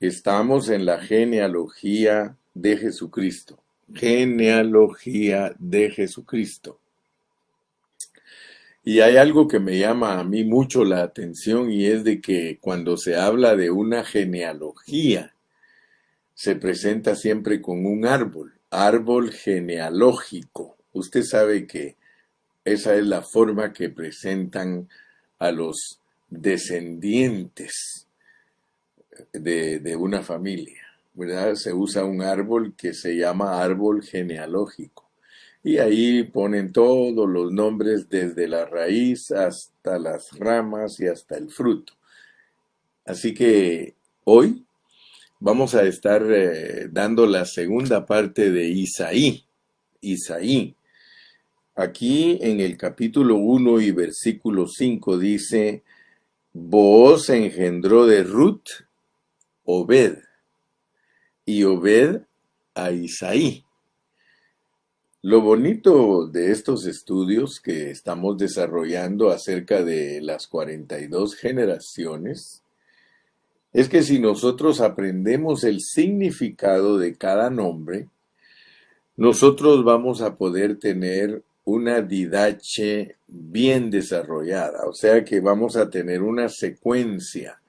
Estamos en la genealogía de Jesucristo. Genealogía de Jesucristo. Y hay algo que me llama a mí mucho la atención y es de que cuando se habla de una genealogía, se presenta siempre con un árbol genealógico. Usted sabe que esa es la forma que presentan a los descendientes de una familia, ¿verdad? Se usa un árbol que se llama árbol genealógico. Y ahí ponen todos los nombres desde la raíz hasta las ramas y hasta el fruto. Así que hoy vamos a estar dando la segunda parte de Isaí. Isaí. Aquí en el capítulo 1 y versículo 5 dice, Booz engendró de Ruth Obed, y Obed a Isaí. Lo bonito de estos estudios que estamos desarrollando acerca de las 42 generaciones es que si nosotros aprendemos el significado de cada nombre, nosotros vamos a poder tener una didache bien desarrollada, o sea que vamos a tener una secuencia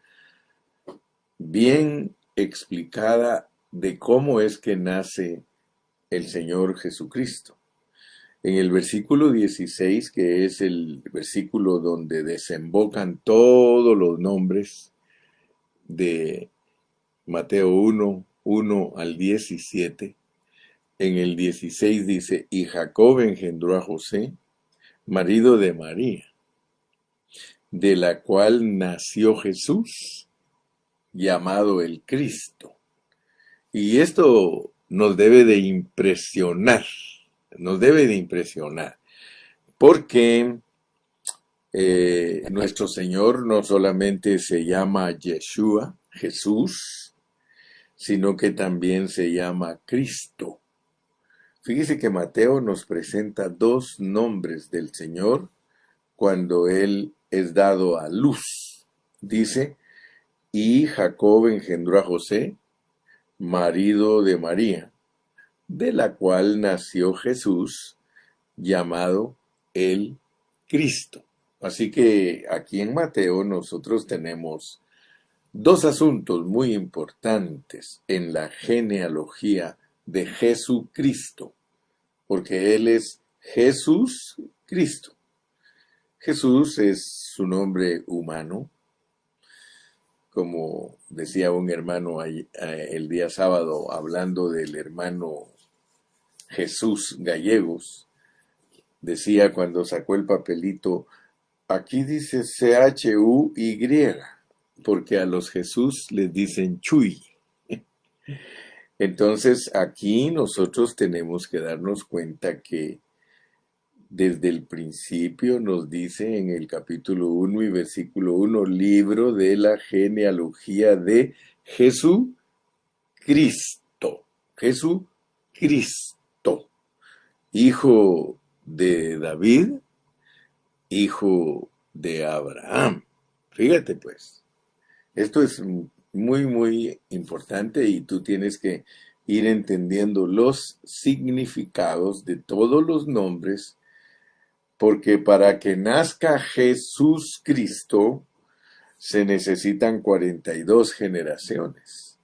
bien explicada de cómo es que nace el Señor Jesucristo. En el versículo 16, que es el versículo donde desembocan todos los nombres de Mateo 1, 1 al 17, en el 16 dice, y Jacob engendró a José, marido de María, de la cual nació Jesús, llamado el Cristo. Y esto nos debe de impresionar, porque nuestro Señor no solamente se llama Yeshua, Jesús, sino que también se llama Cristo. Fíjese que Mateo nos presenta dos nombres del Señor cuando Él es dado a luz. Dice, y Jacob engendró a José, marido de María, de la cual nació Jesús, llamado el Cristo. Así que aquí en Mateo nosotros tenemos dos asuntos muy importantes en la genealogía de Jesucristo, porque Él es Jesús Cristo. Jesús es su nombre humano, como decía un hermano el día sábado, hablando del hermano Jesús Gallegos, decía cuando sacó el papelito, aquí dice CHUY, porque a los Jesús les dicen Chuy. Entonces aquí nosotros tenemos que darnos cuenta que desde el principio nos dice en el capítulo 1 y versículo 1, libro de la genealogía de Jesucristo. Jesucristo, hijo de David, hijo de Abraham. Fíjate pues, esto es muy, muy importante y tú tienes que ir entendiendo los significados de todos los nombres, porque para que nazca Jesús Cristo se necesitan 42 generaciones.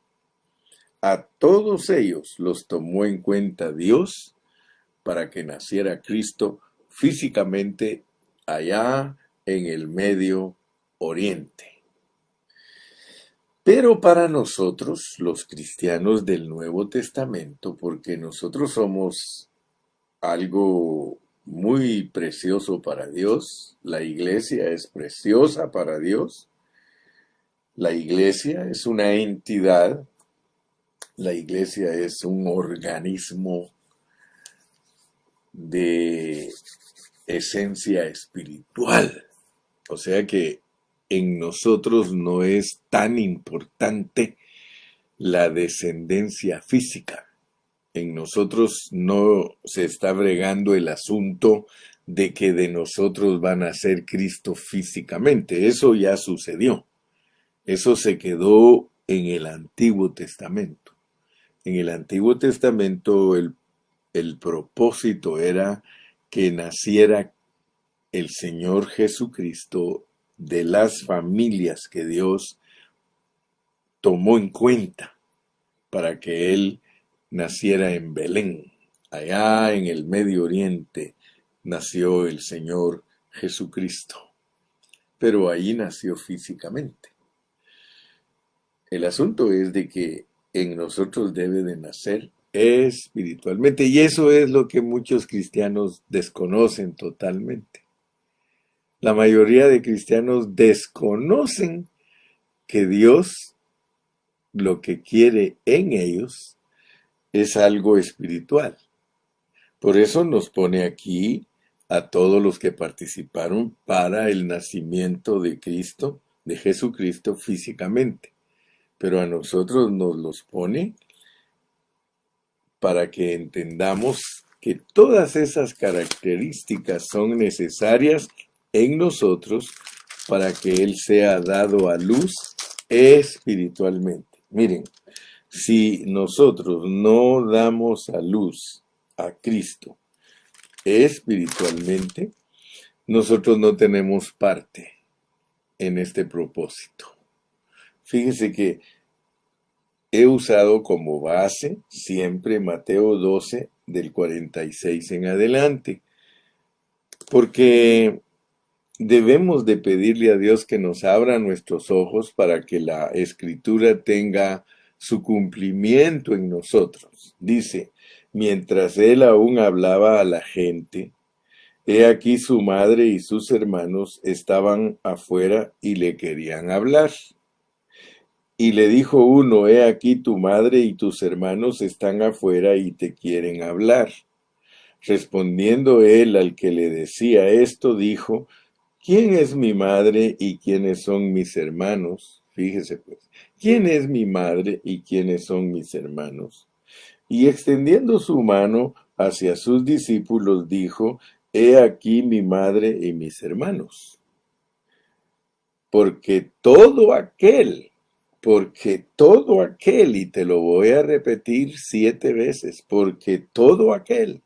A todos ellos los tomó en cuenta Dios para que naciera Cristo físicamente allá en el Medio Oriente. Pero para nosotros, los cristianos del Nuevo Testamento, porque nosotros somos algo muy precioso para Dios, la iglesia es preciosa para Dios, la iglesia es una entidad, la iglesia es un organismo de esencia espiritual, o sea que en nosotros no es tan importante la descendencia física. En nosotros no se está bregando el asunto de que de nosotros van a ser Cristo físicamente. Eso ya sucedió. Eso se quedó en el Antiguo Testamento. En el Antiguo Testamento el propósito era que naciera el Señor Jesucristo de las familias que Dios tomó en cuenta para que Él naciera en Belén. Allá en el Medio Oriente nació el Señor Jesucristo, pero ahí nació físicamente. El asunto es de que en nosotros debe de nacer espiritualmente, y eso es lo que muchos cristianos desconocen totalmente. La mayoría de cristianos desconocen que Dios lo que quiere en ellos es algo espiritual. Por eso nos pone aquí a todos los que participaron para el nacimiento de Cristo, de Jesucristo físicamente. Pero a nosotros nos los pone para que entendamos que todas esas características son necesarias en nosotros para que Él sea dado a luz espiritualmente. Miren, si nosotros no damos a luz a Cristo espiritualmente, nosotros no tenemos parte en este propósito. Fíjense que he usado como base siempre Mateo 12 del 46 en adelante, porque debemos de pedirle a Dios que nos abra nuestros ojos para que la Escritura tenga su cumplimiento en nosotros. Dice, mientras él aún hablaba a la gente, he aquí su madre y sus hermanos estaban afuera y le querían hablar. Y le dijo uno, he aquí tu madre y tus hermanos están afuera y te quieren hablar. Respondiendo él al que le decía esto, dijo, ¿quién es mi madre y quiénes son mis hermanos? Fíjese pues, ¿quién es mi madre y quiénes son mis hermanos? Y extendiendo su mano hacia sus discípulos, dijo, he aquí mi madre y mis hermanos. Porque todo aquel, y te lo voy a repetir 7 veces, porque todo aquel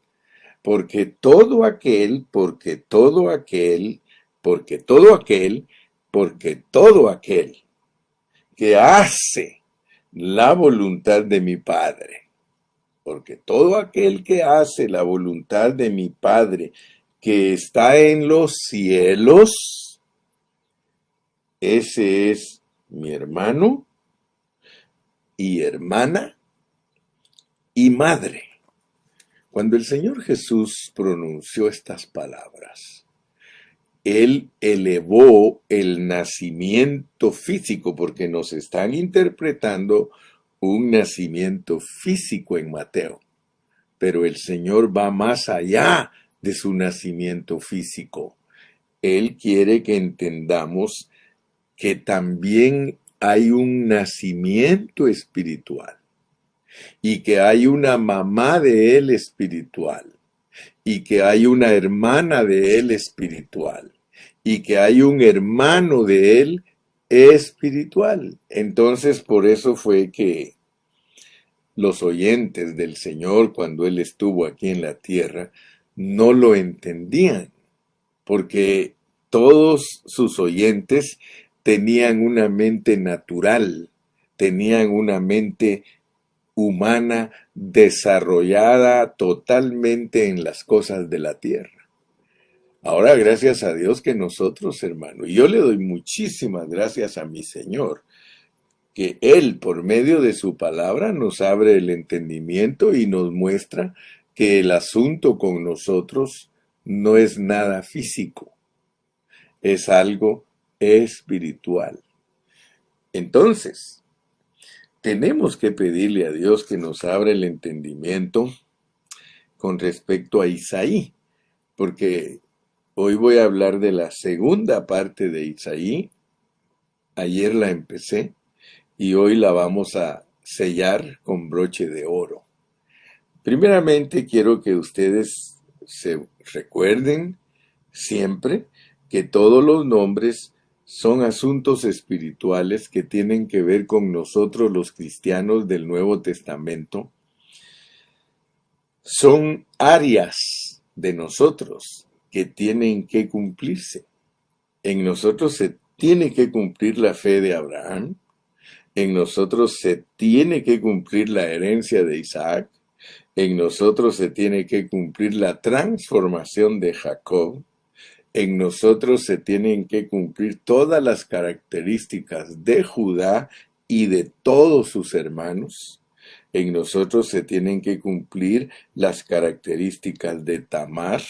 que hace la voluntad de mi Padre, porque todo aquel que hace la voluntad de mi Padre que está en los cielos, ese es mi hermano y hermana y madre. Cuando el Señor Jesús pronunció estas palabras, Él elevó el nacimiento físico, porque nos están interpretando un nacimiento físico en Mateo. Pero el Señor va más allá de su nacimiento físico. Él quiere que entendamos que también hay un nacimiento espiritual y que hay una mamá de Él espiritual y que hay una hermana de Él espiritual y que hay un hermano de Él espiritual. Entonces, por eso fue que los oyentes del Señor, cuando Él estuvo aquí en la tierra, no lo entendían, porque todos sus oyentes tenían una mente natural, tenían una mente humana desarrollada totalmente en las cosas de la tierra. Ahora, gracias a Dios que nosotros, hermano, y yo le doy muchísimas gracias a mi Señor, que Él, por medio de su palabra, nos abre el entendimiento y nos muestra que el asunto con nosotros no es nada físico, es algo espiritual. Entonces, tenemos que pedirle a Dios que nos abra el entendimiento con respecto a Isaí, porque hoy voy a hablar de la segunda parte de Isaí. Ayer la empecé y hoy la vamos a sellar con broche de oro. Primeramente, quiero que ustedes se recuerden siempre que todos los nombres son asuntos espirituales que tienen que ver con nosotros los cristianos del Nuevo Testamento. Son áreas de nosotros que tienen que cumplirse. En nosotros se tiene que cumplir la fe de Abraham. En nosotros se tiene que cumplir la herencia de Isaac. En nosotros se tiene que cumplir la transformación de Jacob. En nosotros se tienen que cumplir todas las características de Judá y de todos sus hermanos. En nosotros se tienen que cumplir las características de Tamar,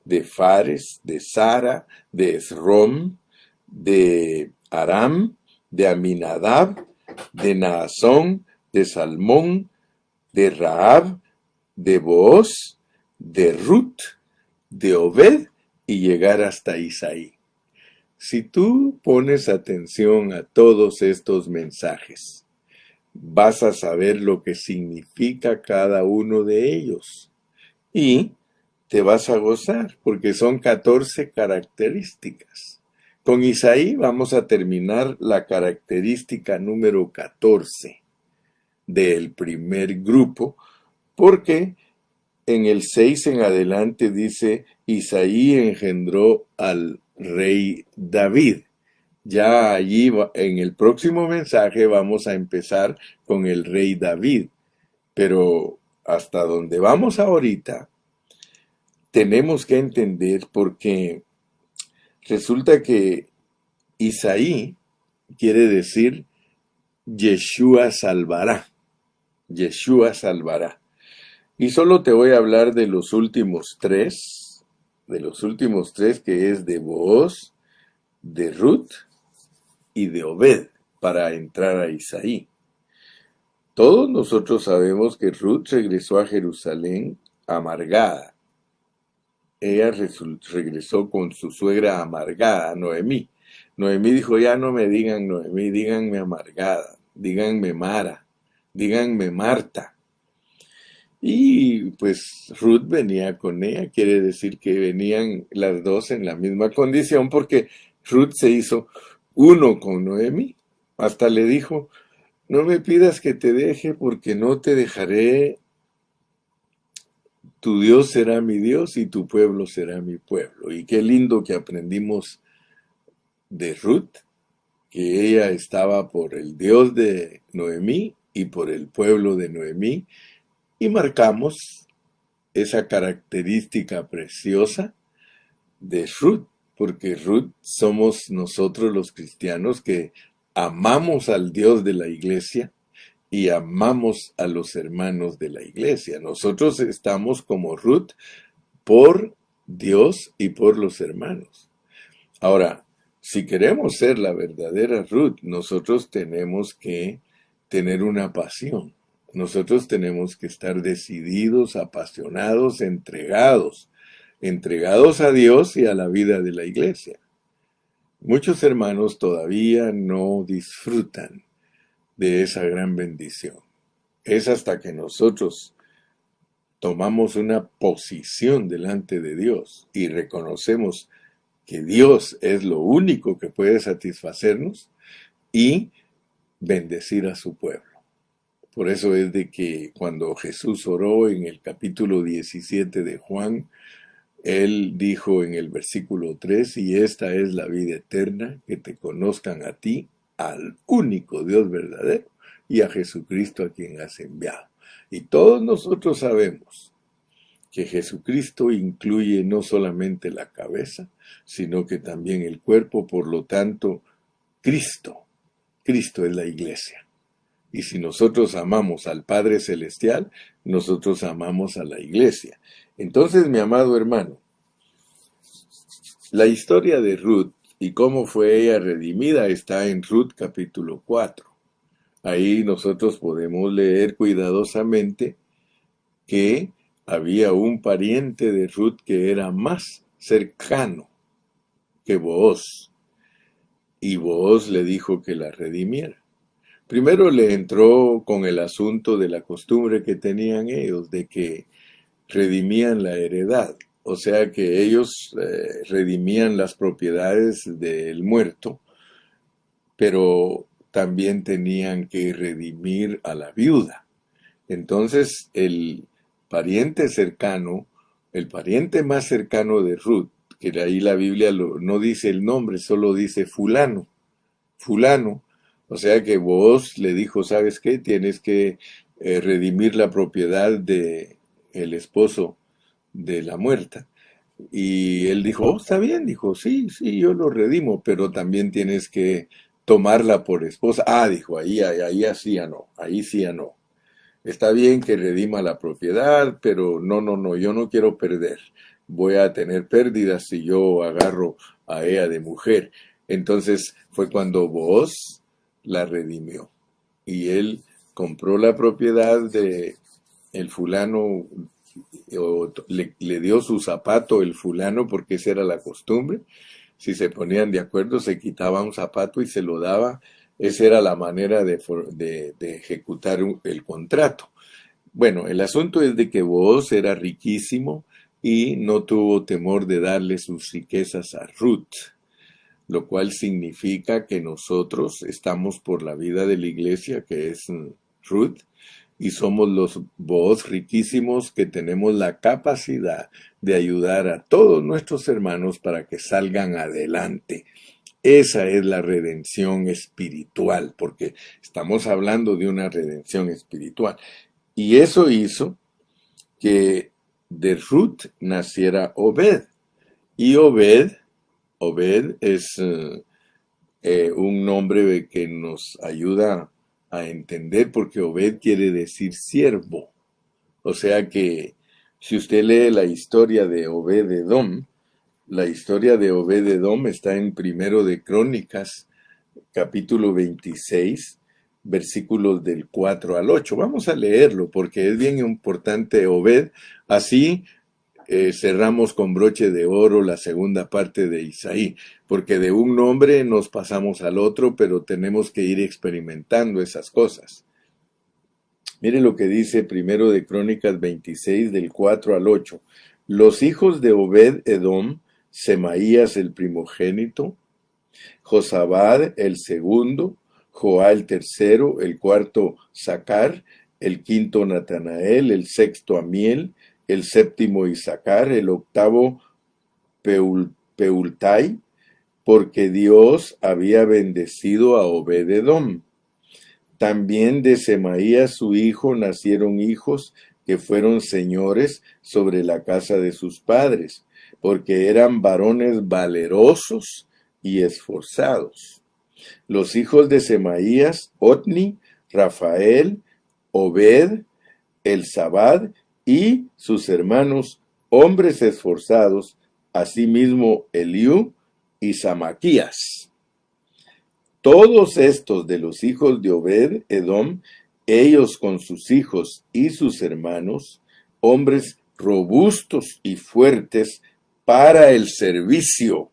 de Fares, de Sara, de Esrom, de Aram, de Aminadab, de Naasón, de Salmón, de Rahab, de Booz, de Ruth, de Obed y llegar hasta Isaí. Si tú pones atención a todos estos mensajes, vas a saber lo que significa cada uno de ellos y te vas a gozar porque son 14 características. Con Isaí vamos a terminar la característica número 14 del primer grupo, porque en el 6 en adelante dice, Isaí engendró al rey David. Ya allí en el próximo mensaje vamos a empezar con el rey David, pero hasta donde vamos ahorita tenemos que entender porque resulta que Isaí quiere decir Yeshua salvará. Yeshua salvará. Y solo te voy a hablar de los últimos tres, que es de Booz, de Ruth y de Obed, para entrar a Isaí. Todos nosotros sabemos que Ruth regresó a Jerusalén amargada. Ella regresó con su suegra amargada, Noemí. Noemí dijo, ya no me digan Noemí, díganme amargada, díganme Mara, díganme Marta. Y pues Ruth venía con ella, quiere decir que venían las dos en la misma condición porque Ruth se hizo uno con Noemí. Hasta le dijo, no me pidas que te deje porque no te dejaré. Tu Dios será mi Dios y tu pueblo será mi pueblo. Y qué lindo que aprendimos de Ruth, que ella estaba por el Dios de Noemí y por el pueblo de Noemí, y marcamos esa característica preciosa de Ruth, porque Ruth somos nosotros los cristianos que amamos al Dios de la iglesia y amamos a los hermanos de la iglesia. Nosotros estamos como Ruth por Dios y por los hermanos. Ahora, si queremos ser la verdadera Ruth, nosotros tenemos que tener una pasión. Nosotros tenemos que estar decididos, apasionados, entregados a Dios y a la vida de la iglesia. Muchos hermanos todavía no disfrutan de esa gran bendición. Es hasta que nosotros tomamos una posición delante de Dios y reconocemos que Dios es lo único que puede satisfacernos y bendecir a su pueblo. Por eso es de que cuando Jesús oró en el capítulo 17 de Juan, Él dijo en el versículo 3, y esta es la vida eterna, que te conozcan a ti, al único Dios verdadero, y a Jesucristo a quien has enviado. Y todos nosotros sabemos que Jesucristo incluye no solamente la cabeza, sino que también el cuerpo, por lo tanto, Cristo es la iglesia. Y si nosotros amamos al Padre Celestial, nosotros amamos a la iglesia. Entonces, mi amado hermano, la historia de Ruth y cómo fue ella redimida está en Ruth capítulo 4. Ahí nosotros podemos leer cuidadosamente que había un pariente de Ruth que era más cercano que Booz. Y Booz le dijo que la redimiera. Primero le entró con el asunto de la costumbre que tenían ellos, de que redimían la heredad. O sea que ellos redimían las propiedades del muerto, pero también tenían que redimir a la viuda. Entonces el pariente cercano, el pariente más cercano de Ruth, que de ahí la Biblia no dice el nombre, solo dice fulano, fulano. O sea que Booz le dijo, ¿sabes qué? Tienes que redimir la propiedad de el esposo de la muerta. Y él dijo, oh, está bien, dijo, sí, sí, yo lo redimo, pero también tienes que tomarla por esposa. Ah, dijo, ahí así ya no, ahí sí ya no. Está bien que redima la propiedad, pero no, no, no, yo no quiero perder. Voy a tener pérdidas si yo agarro a ella de mujer. Entonces fue cuando Booz la redimió. Y él compró la propiedad de el fulano, le dio su zapato el fulano, porque esa era la costumbre. Si se ponían de acuerdo, se quitaba un zapato y se lo daba. Esa era la manera de ejecutar el contrato. Bueno, el asunto es de que Booz era riquísimo y no tuvo temor de darle sus riquezas a Ruth, lo cual significa que nosotros estamos por la vida de la iglesia, que es Ruth, y somos los Booz riquísimos que tenemos la capacidad de ayudar a todos nuestros hermanos para que salgan adelante. Esa es la redención espiritual, porque estamos hablando de una redención espiritual. Y eso hizo que de Ruth naciera Obed. Y Obed es un nombre que nos ayuda a entender, porque Obed quiere decir siervo. O sea que si usted lee la historia de Obed-Edom, la historia de Obed-Edom está en Primero de Crónicas, capítulo 26, versículos del 4 al 8. Vamos a leerlo porque es bien importante Obed. Así cerramos con broche de oro la segunda parte de Isaí, porque de un nombre nos pasamos al otro, pero tenemos que ir experimentando esas cosas. Mire lo que dice Primero de Crónicas 26 del 4 al 8. Los hijos de Obed-Edom, Semaías el primogénito, Josabad el segundo, Joá el tercero, el cuarto Sacar, el quinto Natanael, el sexto Amiel, el séptimo Isacar, el octavo Peultai, porque Dios había bendecido a Obed-Edom. También de Semaías su hijo nacieron hijos que fueron señores sobre la casa de sus padres, porque eran varones valerosos y esforzados. Los hijos de Semaías, Otni, Rafael, Obed, Elzabad y sus hermanos, hombres esforzados, asimismo Eliú y Samaquías. Todos estos de los hijos de Obed-Edom, ellos con sus hijos y sus hermanos, hombres robustos y fuertes para el servicio,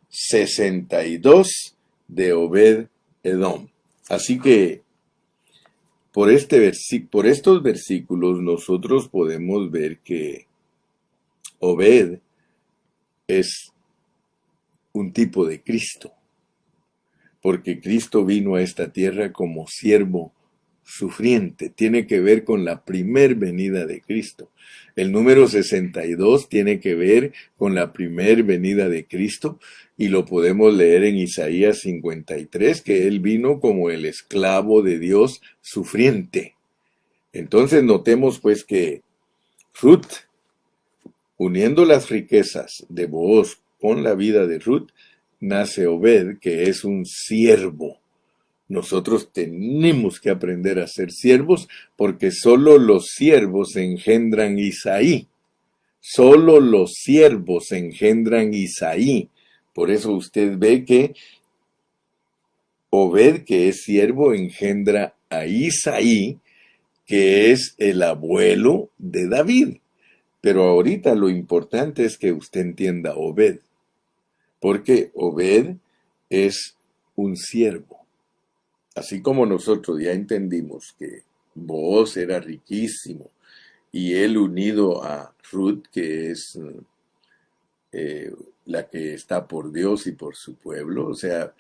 62 de Obed-Edom. Así que por estos versículos nosotros podemos ver que Obed es un tipo de Cristo, porque Cristo vino a esta tierra como siervo sufriente. Tiene que ver con la primer venida de Cristo. El número 62 tiene que ver con la primer venida de Cristo, y lo podemos leer en Isaías 53, que Él vino como el esclavo de Dios sufriente. Entonces notemos pues que Ruth, uniendo las riquezas de Booz con la vida de Ruth, nace Obed, que es un siervo. Nosotros tenemos que aprender a ser siervos, porque solo los siervos engendran Isaí. Solo los siervos engendran Isaí. Por eso usted ve que Obed, que es siervo, engendra a Isaí, que es el abuelo de David. Pero ahorita lo importante es que usted entienda Obed, porque Obed es un siervo. Así como nosotros ya entendimos que Booz era riquísimo y él unido a Ruth, que es eh, la que está por Dios y por su pueblo. O sea,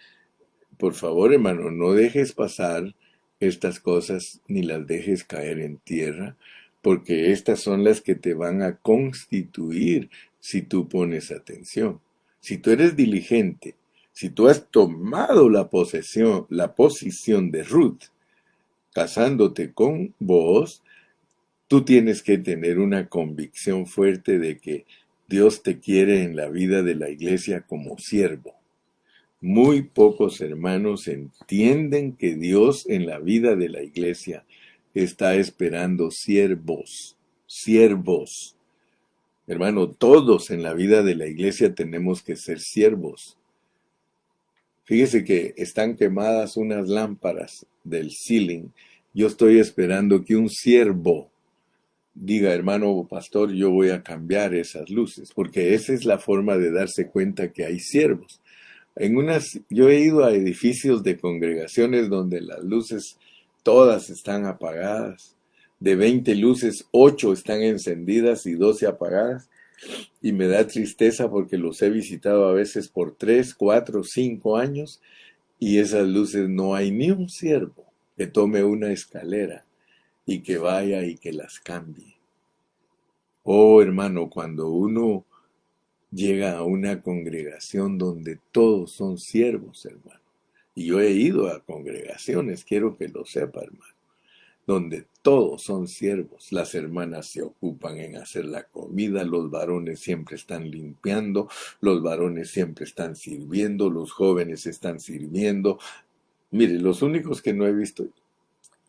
por favor, hermano, no dejes pasar estas cosas ni las dejes caer en tierra, porque estas son las que te van a constituir si tú pones atención. Si tú eres diligente, si tú has tomado la posición de Ruth, casándote con vos, tú tienes que tener una convicción fuerte de que Dios te quiere en la vida de la iglesia como siervo. Muy pocos hermanos entienden que Dios en la vida de la iglesia está esperando siervos, siervos. Hermano, todos en la vida de la iglesia tenemos que ser siervos. Fíjese que están quemadas unas lámparas del ceiling. Yo estoy esperando que un siervo diga, hermano pastor, yo voy a cambiar esas luces, porque esa es la forma de darse cuenta que hay siervos. Yo he ido a edificios de congregaciones donde las luces todas están apagadas. De 20 luces, 8 están encendidas y 12 apagadas. Y me da tristeza porque los he visitado a veces por 3, 4, 5 años y esas luces no hay ni un siervo que tome una escalera y que vaya y que las cambie. Oh, hermano, cuando uno llega a una congregación donde todos son siervos, hermano. Y yo he ido a congregaciones, quiero que lo sepa, hermano, donde todos son siervos. Las hermanas se ocupan en hacer la comida, los varones siempre están limpiando, los varones siempre están sirviendo, los jóvenes están sirviendo. Mire, los únicos que no he visto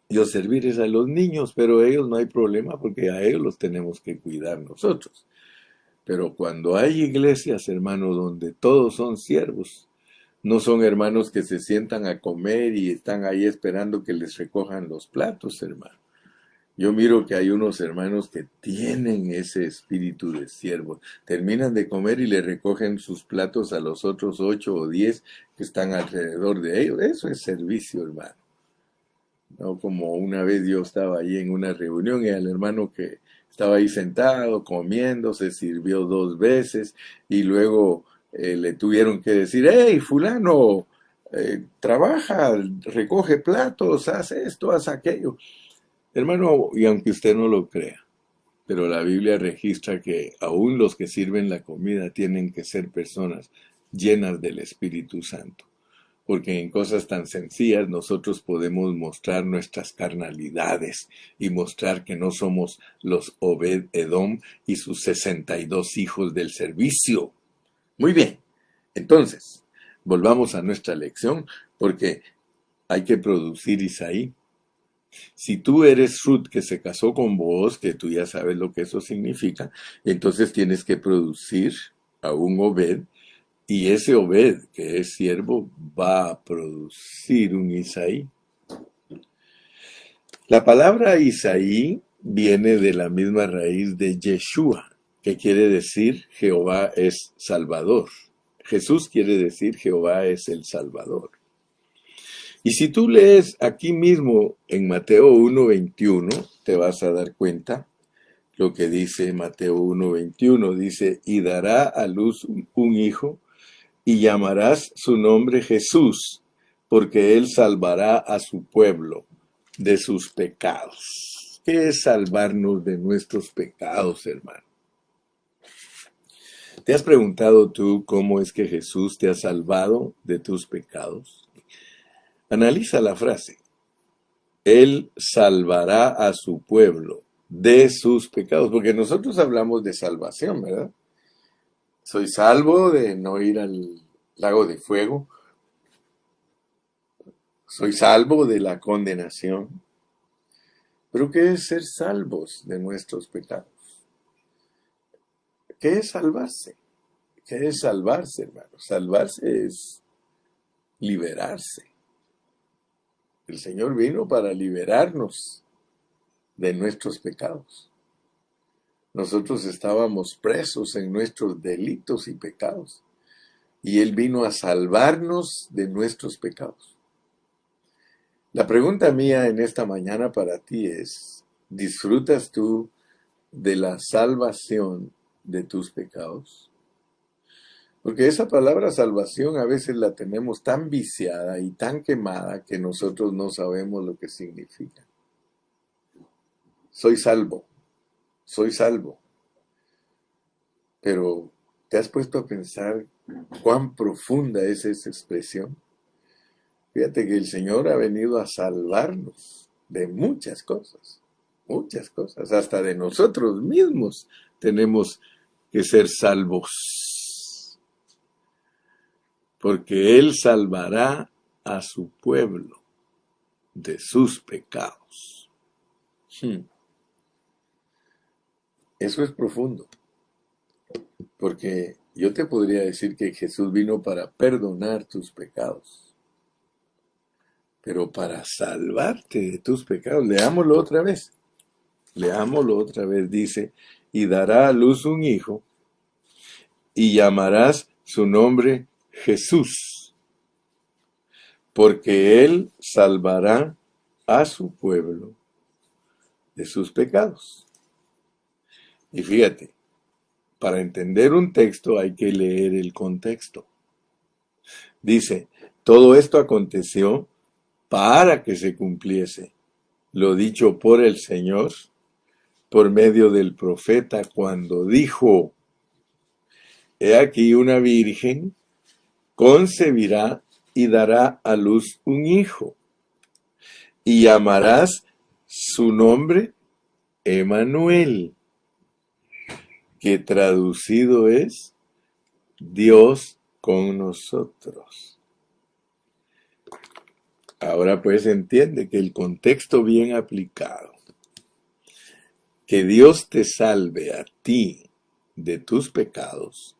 yo servir es a los niños, pero ellos no hay problema porque a ellos los tenemos que cuidar nosotros. Pero cuando hay iglesias, hermano, donde todos son siervos, no son hermanos que se sientan a comer y están ahí esperando que les recojan los platos, hermano. Yo miro que hay unos hermanos que tienen ese espíritu de siervo. Terminan de comer y le recogen sus platos a los otros 8 o 10 que están alrededor de ellos. Eso es servicio, hermano. No como una vez yo estaba ahí en una reunión y al hermano que estaba ahí sentado comiendo se sirvió 2 veces y luego le tuvieron que decir, hey, fulano, trabaja, recoge platos, haz esto, haz aquello. Hermano, y aunque usted no lo crea, pero la Biblia registra que aún los que sirven la comida tienen que ser personas llenas del Espíritu Santo. Porque en cosas tan sencillas nosotros podemos mostrar nuestras carnalidades y mostrar que no somos los Obed Edom y sus 62 hijos del servicio. Muy bien, entonces, volvamos a nuestra lección porque hay que producir Isaí. Si tú eres Ruth que se casó con vos, que tú ya sabes lo que eso significa, entonces tienes que producir a un Obed. Y ese Obed, que es siervo, va a producir un Isaí. La palabra Isaí viene de la misma raíz de Yeshua, que quiere decir Jehová es Salvador. Jesús quiere decir Jehová es el Salvador. Y si tú lees aquí mismo en Mateo 1:21, te vas a dar cuenta lo que dice Mateo 1:21. Dice, y dará a luz un hijo, y llamarás su nombre Jesús, porque él salvará a su pueblo de sus pecados. ¿Qué es salvarnos de nuestros pecados, hermano? ¿Te has preguntado tú cómo es que Jesús te ha salvado de tus pecados? Analiza la frase. Él salvará a su pueblo de sus pecados, porque nosotros hablamos de salvación, ¿verdad? Soy salvo de no ir al lago de fuego. Soy salvo de la condenación. Pero ¿qué es ser salvos de nuestros pecados? ¿Qué es salvarse? ¿Qué es salvarse, hermano? Salvarse es liberarse. El Señor vino para liberarnos de nuestros pecados. Nosotros estábamos presos en nuestros delitos y pecados. Y Él vino a salvarnos de nuestros pecados. La pregunta mía en esta mañana para ti es, ¿disfrutas tú de la salvación de tus pecados? Porque esa palabra salvación a veces la tenemos tan viciada y tan quemada que nosotros no sabemos lo que significa. Soy salvo, soy salvo. Pero ¿te has puesto a pensar cuán profunda es esa expresión? Fíjate que el Señor ha venido a salvarnos de muchas cosas, hasta de nosotros mismos tenemos que ser salvos, porque Él salvará a su pueblo de sus pecados. Eso es profundo, porque yo te podría decir que Jesús vino para perdonar tus pecados, pero para salvarte de tus pecados. Leámoslo otra vez. Dice, y dará a luz un hijo, y llamarás su nombre Jesús, porque él salvará a su pueblo de sus pecados. Y fíjate, para entender un texto hay que leer el contexto. Dice, todo esto aconteció para que se cumpliese lo dicho por el Señor por medio del profeta cuando dijo, he aquí una virgen concebirá y dará a luz un hijo, y llamarás su nombre Emmanuel, que traducido es Dios con nosotros. Ahora pues entiende que el contexto bien aplicado, que Dios te salve a ti de tus pecados,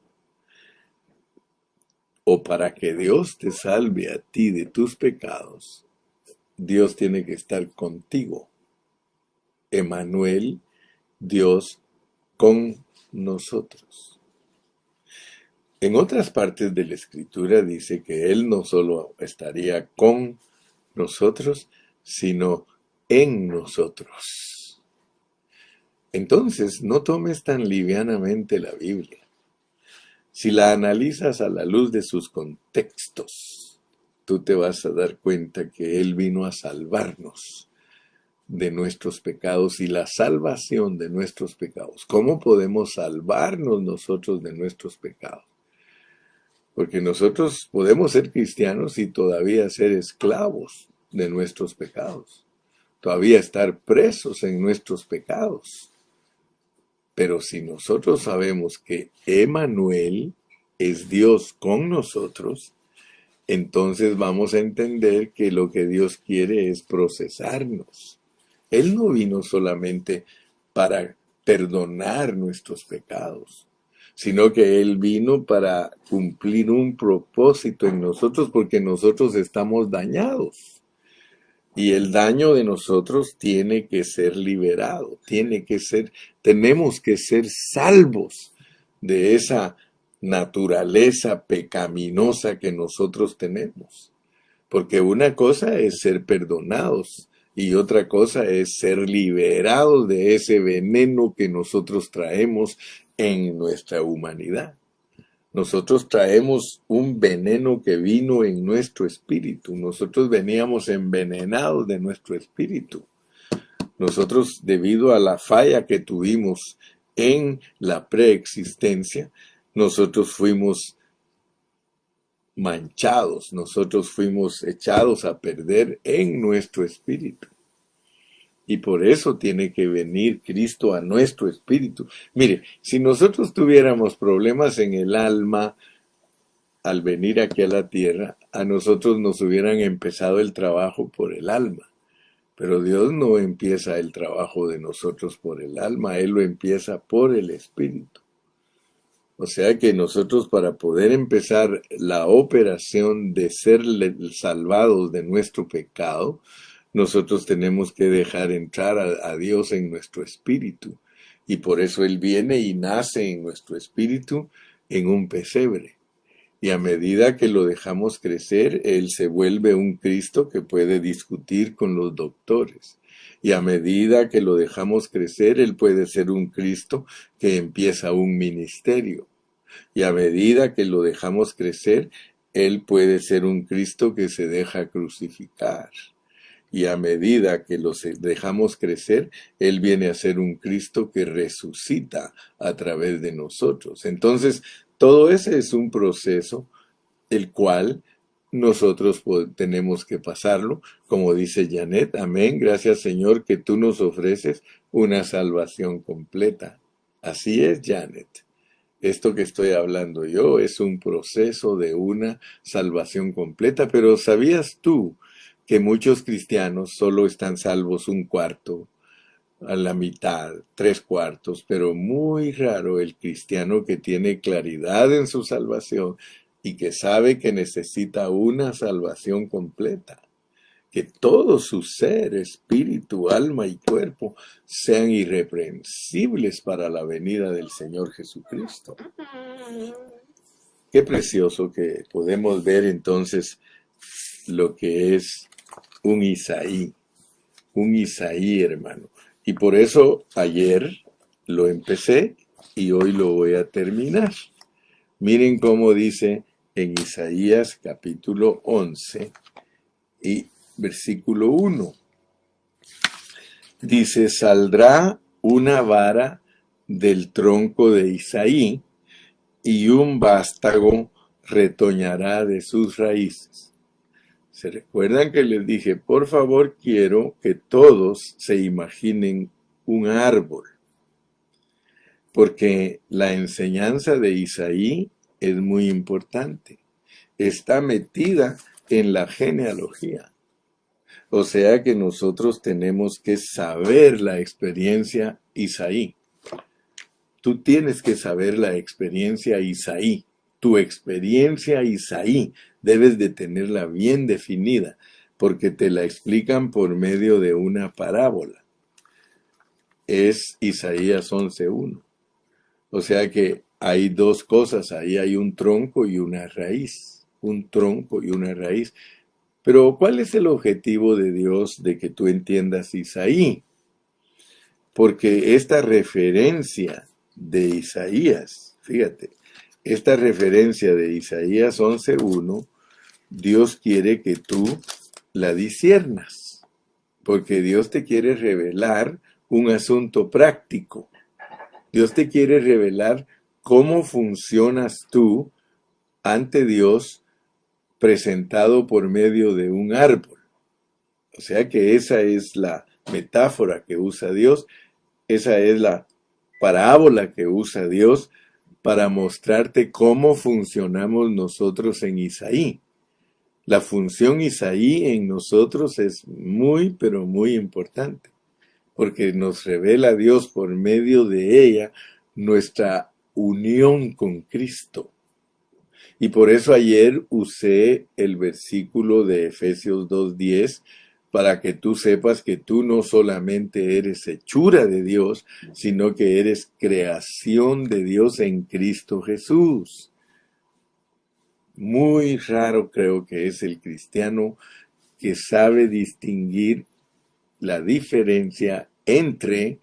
o para que Dios te salve a ti de tus pecados, Dios tiene que estar contigo. Emmanuel, Dios con nosotros. En otras partes de la Escritura dice que Él no solo estaría con nosotros, sino en nosotros. Entonces, no tomes tan livianamente la Biblia. Si la analizas a la luz de sus contextos, tú te vas a dar cuenta que Él vino a salvarnos de nuestros pecados y la salvación de nuestros pecados. ¿Cómo podemos salvarnos nosotros de nuestros pecados? Porque nosotros podemos ser cristianos y todavía ser esclavos de nuestros pecados, todavía estar presos en nuestros pecados. Pero si nosotros sabemos que Emmanuel es Dios con nosotros, entonces vamos a entender que lo que Dios quiere es procesarnos. Él no vino solamente para perdonar nuestros pecados, sino que Él vino para cumplir un propósito en nosotros porque nosotros estamos dañados. Y el daño de nosotros tiene que ser liberado, tenemos que ser salvos de esa naturaleza pecaminosa que nosotros tenemos. Porque una cosa es ser perdonados y otra cosa es ser liberados de ese veneno que nosotros traemos en nuestra humanidad. Nosotros traemos un veneno que vino en nuestro espíritu. Nosotros veníamos envenenados de nuestro espíritu. Nosotros, debido a la falla que tuvimos en la preexistencia, nosotros fuimos manchados, nosotros fuimos echados a perder en nuestro espíritu. Y por eso tiene que venir Cristo a nuestro espíritu. Mire, si nosotros tuviéramos problemas en el alma al venir aquí a la tierra, a nosotros nos hubieran empezado el trabajo por el alma. Pero Dios no empieza el trabajo de nosotros por el alma, Él lo empieza por el espíritu. O sea que nosotros, para poder empezar la operación de ser salvados de nuestro pecado, nosotros tenemos que dejar entrar a Dios en nuestro espíritu. Y por eso Él viene y nace en nuestro espíritu en un pesebre. Y a medida que lo dejamos crecer, Él se vuelve un Cristo que puede discutir con los doctores. Y a medida que lo dejamos crecer, Él puede ser un Cristo que empieza un ministerio. Y a medida que lo dejamos crecer, Él puede ser un Cristo que se deja crucificar. Y a medida que dejamos crecer, Él viene a ser un Cristo que resucita a través de nosotros. Entonces, todo ese es un proceso el cual nosotros tenemos que pasarlo, como dice Janet, amén, gracias Señor que tú nos ofreces una salvación completa. Así es, Janet. Esto que estoy hablando yo es un proceso de una salvación completa, pero ¿sabías tú que muchos cristianos solo están salvos un cuarto, a la mitad, tres cuartos, pero muy raro el cristiano que tiene claridad en su salvación y que sabe que necesita una salvación completa? Que todo su ser, espíritu, alma y cuerpo sean irreprensibles para la venida del Señor Jesucristo. Qué precioso que podemos ver entonces lo que es un Isaí, hermano. Y por eso ayer lo empecé y hoy lo voy a terminar. Miren cómo dice en Isaías capítulo 11 y versículo 1. Dice, saldrá una vara del tronco de Isaí y un vástago retoñará de sus raíces. ¿Se recuerdan que les dije, por favor, quiero que todos se imaginen un árbol? Porque la enseñanza de Isaí es muy importante. Está metida en la genealogía. O sea que nosotros tenemos que saber la experiencia Isaí. Tú tienes que saber la experiencia Isaí. Tu experiencia Isaí debes de tenerla bien definida, porque te la explican por medio de una parábola. Es Isaías 11:1. O sea que hay dos cosas, ahí hay un tronco y una raíz. Un tronco y una raíz. Pero ¿cuál es el objetivo de Dios de que tú entiendas Isaí? Porque esta referencia de Isaías, fíjate, esta referencia de Isaías 11:1, Dios quiere que tú la disciernas, porque Dios te quiere revelar un asunto práctico. Dios te quiere revelar cómo funcionas tú ante Dios presentado por medio de un árbol. O sea que esa es la metáfora que usa Dios, esa es la parábola que usa Dios para mostrarte cómo funcionamos nosotros en Isaí. La función Isaí en nosotros es muy, pero muy importante, porque nos revela Dios por medio de ella nuestra unión con Cristo. Y por eso ayer usé el versículo de Efesios 2:10 para que tú sepas que tú no solamente eres hechura de Dios, sino que eres creación de Dios en Cristo Jesús. Muy raro creo que es el cristiano que sabe distinguir la diferencia entre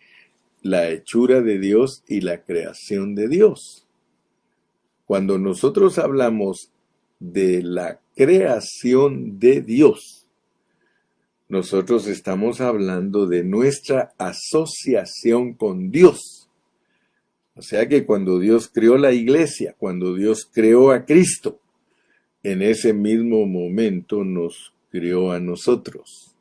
la hechura de Dios y la creación de Dios. Cuando nosotros hablamos de la creación de Dios, nosotros estamos hablando de nuestra asociación con Dios. O sea que cuando Dios creó la iglesia, cuando Dios creó a Cristo, en ese mismo momento nos creó a nosotros.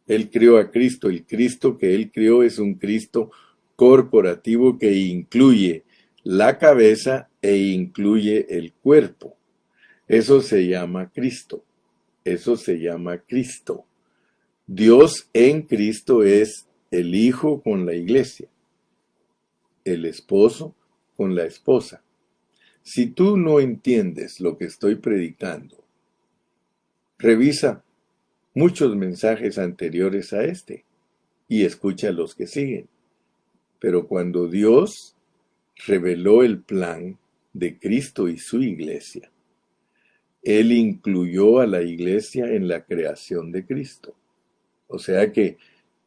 Él creó a Cristo. El Cristo que Él creó es un Cristo corporativo que incluye la cabeza e incluye el cuerpo. Eso se llama Cristo. Eso se llama Cristo. Dios en Cristo es el Hijo con la iglesia, el esposo con la esposa. Si tú no entiendes lo que estoy predicando, revisa muchos mensajes anteriores a este y escucha los que siguen. Pero cuando Dios reveló el plan de Cristo y su iglesia, Él incluyó a la iglesia en la creación de Cristo. O sea que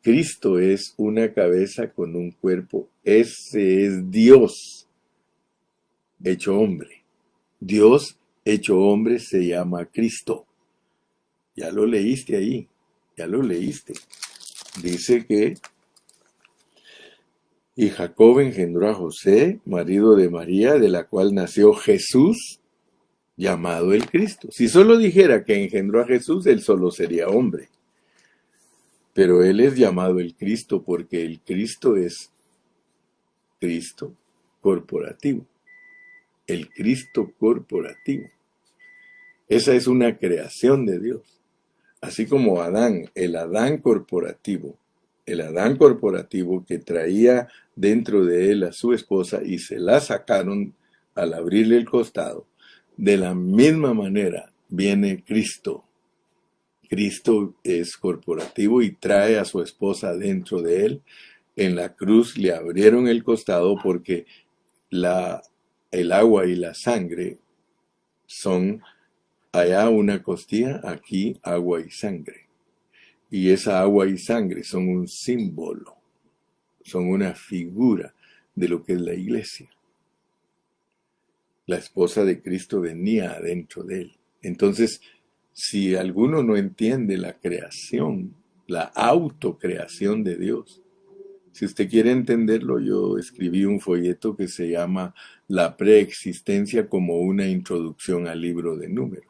Cristo es una cabeza con un cuerpo. Ese es Dios. hecho hombre. Dios hecho hombre se llama Cristo. Ya lo leíste ahí, ya lo leíste. Dice que, y Jacob engendró a José, marido de María, de la cual nació Jesús, llamado el Cristo. Si solo dijera que engendró a Jesús, él solo sería hombre. Pero él es llamado el Cristo porque el Cristo es Cristo corporativo. El Cristo corporativo. Esa es una creación de Dios. Así como Adán, el Adán corporativo que traía dentro de él a su esposa y se la sacaron al abrirle el costado, de la misma manera viene Cristo. Cristo es corporativo y trae a su esposa dentro de él. En la cruz le abrieron el costado porque el agua y la sangre son allá una costilla, aquí agua y sangre. Y esa agua y sangre son un símbolo, son una figura de lo que es la iglesia. La esposa de Cristo venía adentro de él. Entonces, si alguno no entiende la creación, la autocreación de Dios, si usted quiere entenderlo, yo escribí un folleto que se llama La preexistencia como una introducción al libro de Números.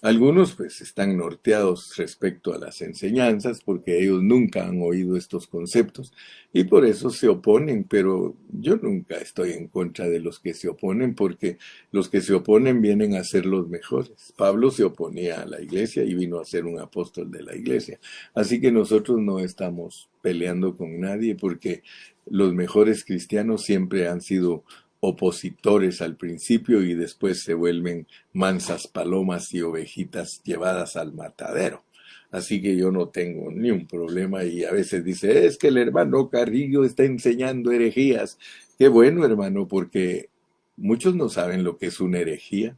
Algunos pues están norteados respecto a las enseñanzas porque ellos nunca han oído estos conceptos y por eso se oponen, pero yo nunca estoy en contra de los que se oponen porque los que se oponen vienen a ser los mejores. Pablo se oponía a la iglesia y vino a ser un apóstol de la iglesia. Así que nosotros no estamos peleando con nadie porque los mejores cristianos siempre han sido opositores al principio y después se vuelven mansas palomas y ovejitas llevadas al matadero. Así que yo no tengo ni un problema y a veces dice, es que el hermano Carrillo está enseñando herejías. Qué bueno, hermano, porque muchos no saben lo que es una herejía.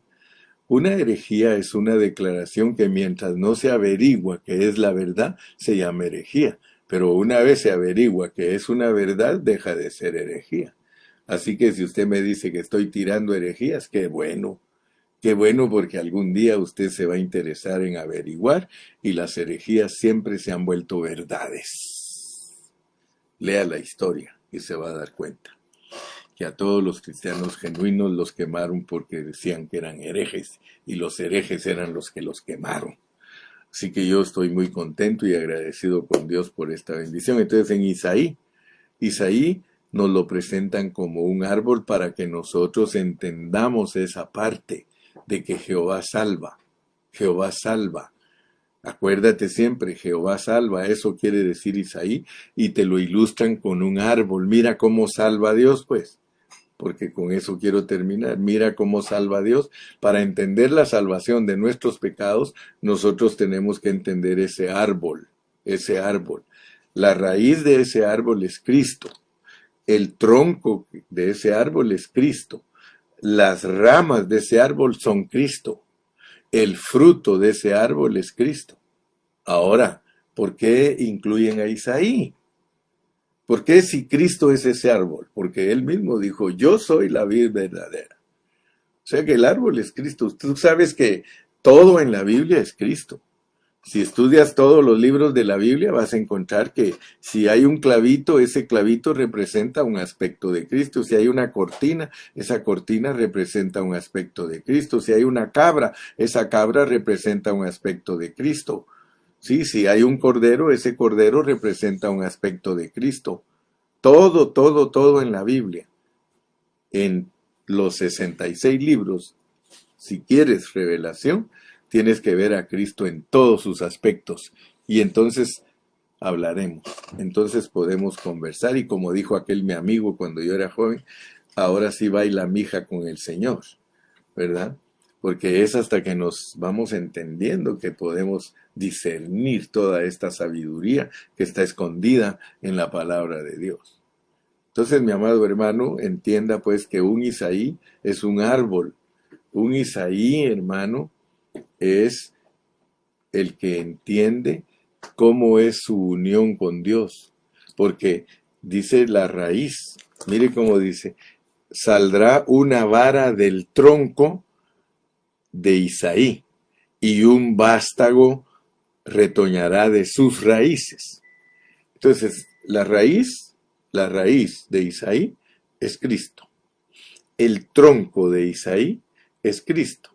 Una herejía es una declaración que mientras no se averigua que es la verdad, se llama herejía. Pero una vez se averigua que es una verdad, deja de ser herejía. Así que si usted me dice que estoy tirando herejías, qué bueno porque algún día usted se va a interesar en averiguar y las herejías siempre se han vuelto verdades. Lea la historia y se va a dar cuenta que a todos los cristianos genuinos los quemaron porque decían que eran herejes y los herejes eran los que los quemaron. Así que yo estoy muy contento y agradecido con Dios por esta bendición. Entonces en Isaí nos lo presentan como un árbol para que nosotros entendamos esa parte de que Jehová salva. Jehová salva. Acuérdate siempre, Jehová salva, eso quiere decir Isaí, y te lo ilustran con un árbol. Mira cómo salva a Dios, pues, porque con eso quiero terminar. Mira cómo salva a Dios. Para entender la salvación de nuestros pecados, nosotros tenemos que entender ese árbol, ese árbol. La raíz de ese árbol es Cristo. El tronco de ese árbol es Cristo. Las ramas de ese árbol son Cristo. El fruto de ese árbol es Cristo. Ahora, ¿por qué incluyen a Isaí? ¿Por qué si Cristo es ese árbol? Porque él mismo dijo, yo soy la vid verdadera. O sea que el árbol es Cristo. Tú sabes que todo en la Biblia es Cristo. Si estudias todos los libros de la Biblia, vas a encontrar que si hay un clavito, ese clavito representa un aspecto de Cristo. Si hay una cortina, esa cortina representa un aspecto de Cristo. Si hay una cabra, esa cabra representa un aspecto de Cristo. Sí, si hay un cordero, ese cordero representa un aspecto de Cristo. Todo en la Biblia. En los 66 libros, si quieres revelación, tienes que ver a Cristo en todos sus aspectos. Y entonces hablaremos. Entonces podemos conversar. Y como dijo aquel mi amigo cuando yo era joven, ahora sí baila mija con el Señor, ¿verdad? Porque es hasta que nos vamos entendiendo que podemos discernir toda esta sabiduría que está escondida en la palabra de Dios. Entonces, mi amado hermano, entienda pues que un Isaí es un árbol. Un Isaí, hermano, es el que entiende cómo es su unión con Dios. Porque dice la raíz, mire cómo dice, saldrá una vara del tronco de Isaí, y un vástago retoñará de sus raíces. Entonces, la raíz de Isaí es Cristo. El tronco de Isaí es Cristo.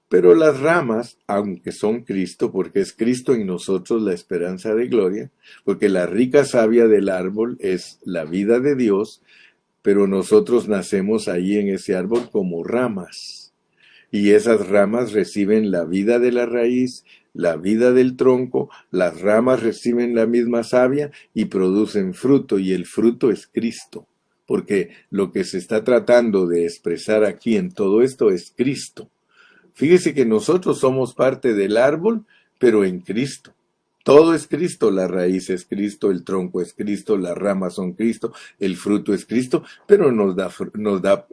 Pero las ramas, aunque son Cristo, porque es Cristo en nosotros la esperanza de gloria, porque la rica savia del árbol es la vida de Dios, pero nosotros nacemos ahí en ese árbol como ramas. Y esas ramas reciben la vida de la raíz, la vida del tronco, las ramas reciben la misma savia y producen fruto, y el fruto es Cristo. Porque lo que se está tratando de expresar aquí en todo esto es Cristo. Fíjese que nosotros somos parte del árbol, pero en Cristo. Todo es Cristo, la raíz es Cristo, el tronco es Cristo, las ramas son Cristo, el fruto es Cristo, pero nos da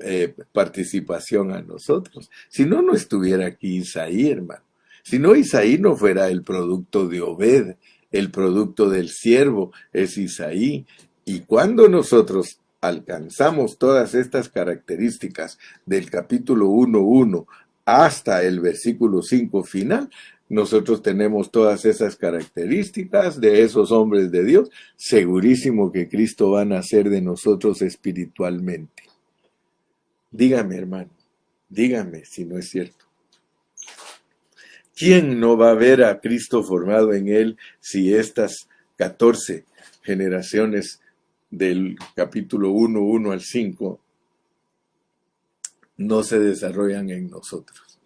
participación a nosotros. Si no, no estuviera aquí Isaí, hermano. Si no, Isaí no fuera el producto de Obed, el producto del siervo es Isaí. Y cuando nosotros alcanzamos todas estas características del capítulo 1:1 hasta el versículo 5 final, nosotros tenemos todas esas características de esos hombres de Dios, segurísimo que Cristo va a nacer de nosotros espiritualmente. Dígame, hermano, dígame si no es cierto. ¿Quién no va a ver a Cristo formado en él si estas 14 generaciones del capítulo 1:1 al 5 no se desarrollan en nosotros?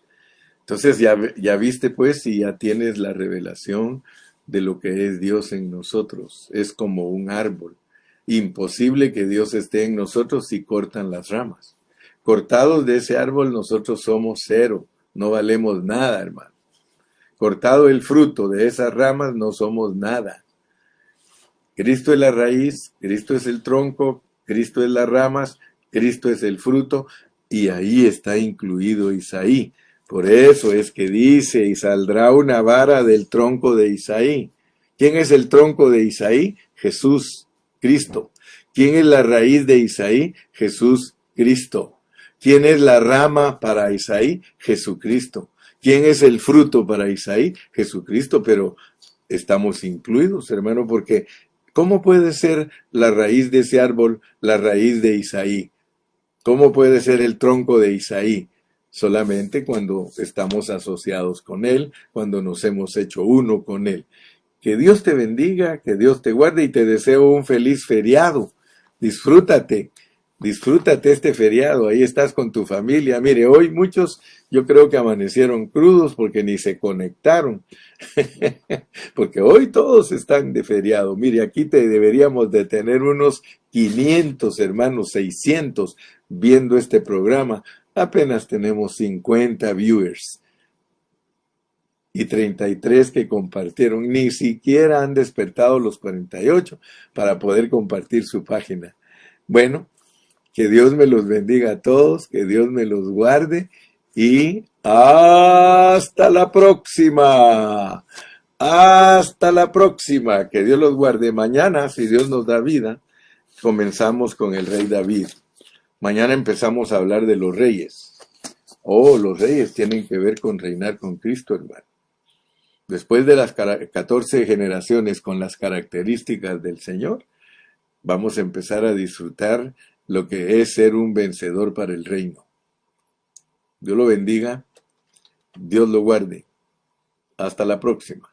Entonces ya viste pues, y ya tienes la revelación de lo que es Dios en nosotros. Es como un árbol. Imposible que Dios esté en nosotros si cortan las ramas. Cortados de ese árbol nosotros somos cero, no valemos nada, hermano. Cortado el fruto de esas ramas no somos nada. Cristo es la raíz, Cristo es el tronco, Cristo es las ramas, Cristo es el fruto, y ahí está incluido Isaí. Por eso es que dice, y saldrá una vara del tronco de Isaí. ¿Quién es el tronco de Isaí? Jesús, Cristo. ¿Quién es la raíz de Isaí? Jesús, Cristo. ¿Quién es la rama para Isaí? Jesucristo. ¿Quién es el fruto para Isaí? Jesucristo. Pero estamos incluidos, hermano, porque ¿cómo puede ser la raíz de ese árbol la raíz de Isaí? ¿Cómo puede ser el tronco de Isaí? Solamente cuando estamos asociados con Él, cuando nos hemos hecho uno con Él. Que Dios te bendiga, que Dios te guarde y te deseo un feliz feriado. Disfrútate este feriado, ahí estás con tu familia. Mire, hoy muchos yo creo que amanecieron crudos porque ni se conectaron, porque hoy todos están de feriado. Mire, aquí te deberíamos de tener unos 500 hermanos, 600 viendo este programa. Apenas tenemos 50 viewers y 33 que compartieron. Ni siquiera han despertado los 48 para poder compartir su página. Bueno, que Dios me los bendiga a todos, que Dios me los guarde y hasta la próxima. Hasta la próxima. Que Dios los guarde. Mañana, si Dios nos da vida, comenzamos con el rey David. Mañana empezamos a hablar de los reyes. Oh, los reyes tienen que ver con reinar con Cristo, hermano. Después de las 14 generaciones con las características del Señor, vamos a empezar a disfrutar lo que es ser un vencedor para el reino. Dios lo bendiga, Dios lo guarde. Hasta la próxima.